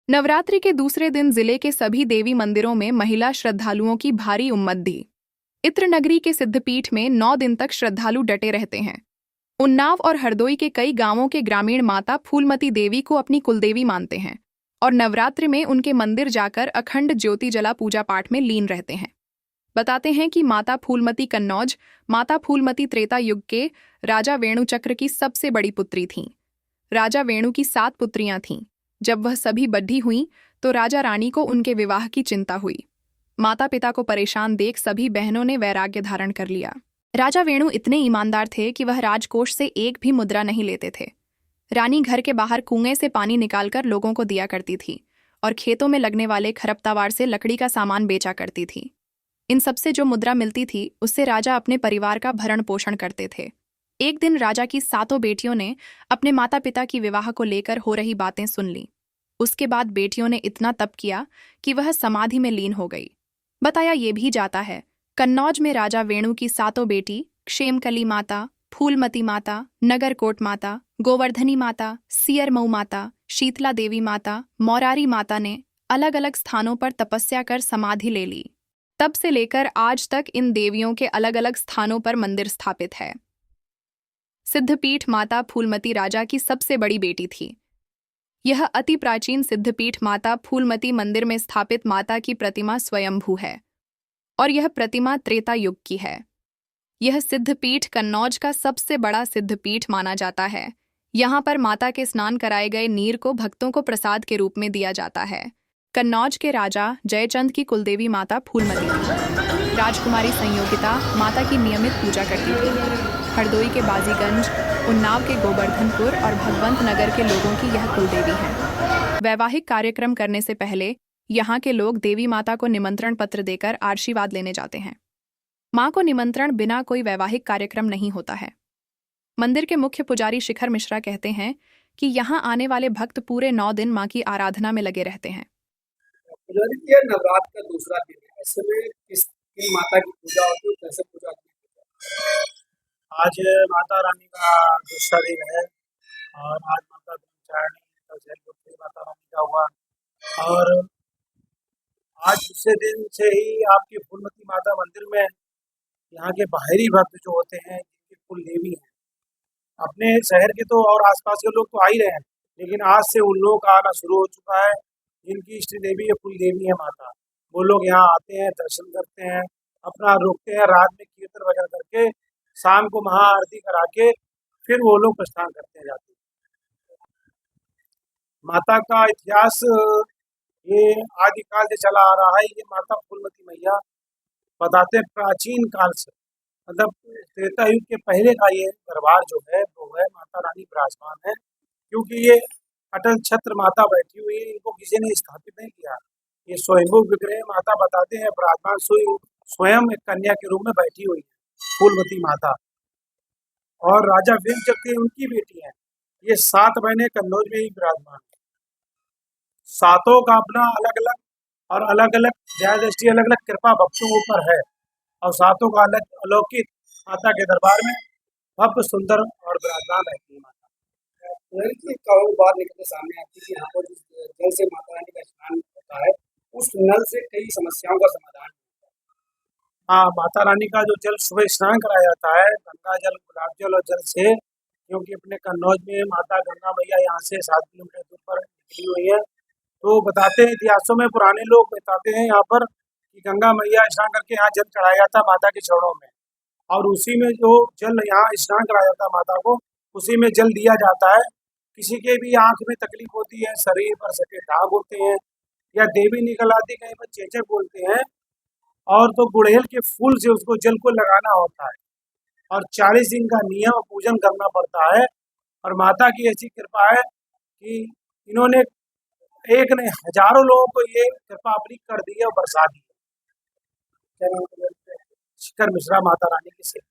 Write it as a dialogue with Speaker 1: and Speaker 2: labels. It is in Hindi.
Speaker 1: नवरात्रि के दूसरे दिन जिले के सभी देवी मंदिरों में महिला श्रद्धालुओं की भारी उम्मत थी। इत्र नगरी के सिद्धपीठ में 9 दिन तक श्रद्धालु डटे रहते हैं। उन्नाव और हरदोई के कई गांवों के ग्रामीण माता फूलमती देवी को अपनी कुलदेवी मानते हैं और नवरात्रि में उनके मंदिर जाकर अखंड ज्योति जला पूजा पाठ में लीन रहते हैं। बताते हैं कि माता फूलमती कन्नौज माता फूलमती त्रेता युग के राजा वेणुचक्र की सबसे बड़ी पुत्री थीं। राजा वेणु की 7 पुत्रियां थीं। जब वह सभी बड्ढी हुईं तो राजा रानी को उनके विवाह की चिंता हुई। माता पिता को परेशान देख सभी बहनों ने वैराग्य धारण कर लिया। राजा वेणु इतने ईमानदार थे कि वह राजकोष से एक भी मुद्रा नहीं लेते थे। रानी घर के बाहर कुएं से पानी निकालकर लोगों को दिया करती थी और खेतों में लगने वाले खरपतवार से लकड़ी का सामान बेचा करती थी। इन सबसे जो मुद्रा मिलती थी उससे राजा अपने परिवार का भरण पोषण करते थे। एक दिन राजा की 7 बेटियों ने अपने माता पिता की विवाह को लेकर हो रही बातें सुन लीं। उसके बाद बेटियों ने इतना तप किया कि वह समाधि में लीन हो गई। बताया ये भी जाता है कन्नौज में राजा वेणु की 7 बेटी क्षेमकली माता, फूलमती माता, नगरकोट माता, गोवर्धनी माता, सियरमऊ माता, शीतला देवी माता, मौरारी माता ने अलग अलग स्थानों पर तपस्या कर समाधि ले ली। तब से लेकर आज तक इन देवियों के अलग अलग स्थानों पर मंदिर स्थापित है। सिद्धपीठ माता फूलमती राजा की सबसे बड़ी बेटी थी। यह अति प्राचीन सिद्धपीठ माता फूलमती मंदिर में स्थापित माता की प्रतिमा स्वयंभू है और यह प्रतिमा त्रेता युग की है। यह सिद्धपीठ कन्नौज का सबसे बड़ा सिद्धपीठ माना जाता है। यहाँ पर माता के स्नान कराए गए नीर को भक्तों को प्रसाद के रूप में दिया जाता है। कन्नौज के राजा जयचंद की कुलदेवी माता फूलमती थी। राजकुमारी संयोगिता माता की नियमित पूजा करती थी। हरदोई के बाजीगंज, उन्नाव के गोवर्धनपुर और भगवंत नगर के लोगों की यह कुलदेवी है। वैवाहिक कार्यक्रम करने से पहले यहाँ के लोग देवी माता को निमंत्रण पत्र देकर आशीर्वाद लेने जाते हैं। माँ को निमंत्रण बिना कोई वैवाहिक कार्यक्रम नहीं होता है। मंदिर के मुख्य पुजारी शिखर मिश्रा कहते हैं कि यहाँ आने वाले भक्त पूरे 9 दिन माँ की आराधना में लगे रहते हैं।
Speaker 2: ये नवरात्र का दूसरा दिन है, ऐसे में किन माता की पूजा होती है, कैसे पूजा होती है?
Speaker 3: आज माता रानी का दूसरा दिन है और आज माता ब्रह्मचारिणी का जयपुत्री माता रानी का हुआ और आज दूसरे दिन से ही आपकी फूलमती माता मंदिर में यहाँ के बाहरी भक्त जो होते हैं जिनकी कुल देवी है, अपने शहर के तो और आसपास के लोग तो आ ही रहे हैं, लेकिन आज से उन लोगों का आना शुरू हो चुका है जिनकी इष्ट देवी है, कुल देवी है माता। वो लोग यहाँ आते हैं, दर्शन करते हैं, अपना रुकते हैं, रात में कीर्तन वगैरह करके शाम को महाआरती करा के फिर वो लोग प्रस्थान करते जाते हैं। माता का इतिहास ये आदिकाल से चला आ रहा है। ये माता फूलमती मैया बताते हैं प्राचीन काल से, मतलब त्रेता युग के पहले का ये दरबार जो है वो है माता रानी विराजमान है, क्योंकि ये अटल छत्र माता बैठी हुई है, इनको किसी ने स्थापित नहीं किया। ये स्वयंभू विग्रह माता बताते हैं विराजमान स्वयं एक कन्या के रूप में बैठी हुई है फूलमती माता और राजा वीरचक्र उनकी बेटी है। ये 7 बहनें कन्नौज में ही विराजमान है। 7 का अपना अलग अलग और अलग अलग दया दृष्टि अलग अलग कृपा भक्तों के ऊपर है और 7 का अलग अलौकिक माता के दरबार में भव्य सुंदर और विराजमान रहती है माता।
Speaker 2: कई बार निकलते सामने आती है कि यहाँ पर जिस जल से माता रानी का स्नान होता है उस नल से कई समस्याओं का समाधान।
Speaker 3: हाँ, माता रानी का जो जल सुबह स्नान कराया जाता है गंगा जल, गुलाब जल और जल से, क्योंकि अपने कन्नौज में माता गंगा मैया यहाँ से 7 किलोमीटर दूर पर निकली हुई है। तो बताते हैं इतिहासों में पुराने लोग बताते हैं यहाँ पर कि गंगा मैया स्नान करके यहाँ जल चढ़ाया जाता माता के चरणों में और उसी में जो जल यहाँ स्नान कराया जाता है माता को, उसी में जल दिया जाता है। किसी के भी आंख में तकलीफ होती है, शरीर पर सफेद दाग होते हैं या देवी निकल आती, कहीं पर चेचक बोलते हैं, और तो गुड़हल के फूल से उसको जल को लगाना होता है और 40 दिन का नियम पूजन करना पड़ता है। और माता की ऐसी कृपा है कि इन्होंने एक ने हजारों लोगों को ये कृपा अपनी कर दी है और बरसा दी है। शिखर मिश्रा माता रानी की सेवा।